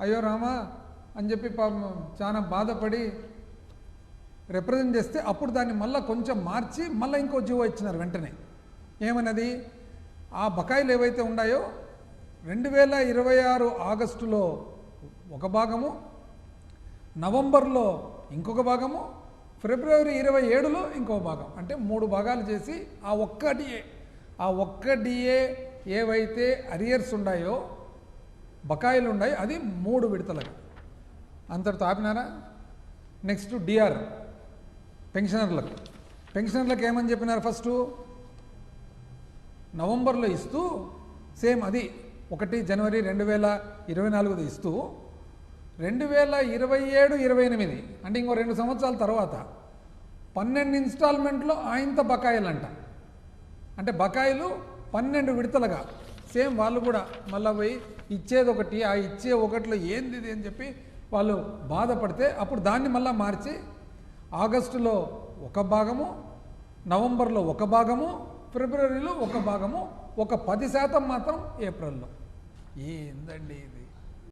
అయ్యో రామా అని చెప్పి చాలా బాధపడి రిప్రజెంట్ చేస్తే అప్పుడు దాన్ని మళ్ళీ కొంచెం మార్చి మళ్ళీ ఇంకో జీవో ఇచ్చినారు వెంటనే. ఏమన్నది, ఆ బకాయిలు ఏవైతే ఉన్నాయో 2026 ఆగస్టులో ఒక భాగము, నవంబర్లో ఇంకొక భాగము, ఫిబ్రవరి 27లో ఇంకో భాగం, అంటే 3 భాగాలు చేసి ఆ ఒక్క డిఏ ఏవైతే అరియర్స్ ఉన్నాయో బకాయిలు ఉన్నాయో అది 3 విడతలుగా అంతటితో ఆపినారా. నెక్స్ట్ డిఆర్ పెన్షనర్లకు ఏమని చెప్పినారు, ఫస్ట్ నవంబర్లో ఇస్తూ సేమ్ అది 1 జనవరి 2024 ఇస్తూ 2027-28 అంటే ఇంకో 2 సంవత్సరాల తర్వాత 12 ఇన్స్టాల్మెంట్లో ఆయంత బకాయిలు అంట. అంటే బకాయిలు 12 విడతలుగా సేమ్ వాళ్ళు కూడా మళ్ళీ పోయి ఇచ్చేది ఒకటి, ఆ ఇచ్చే ఒకటిలో ఏంది ఇది అని చెప్పి వాళ్ళు బాధపడితే అప్పుడు దాన్ని మళ్ళీ మార్చి ఆగస్టులో ఒక భాగము, నవంబర్లో ఒక భాగము, ఫిబ్రవరిలో ఒక భాగము, ఒక 10% మాత్రం ఏప్రిల్లో. ఏందండి ఇది?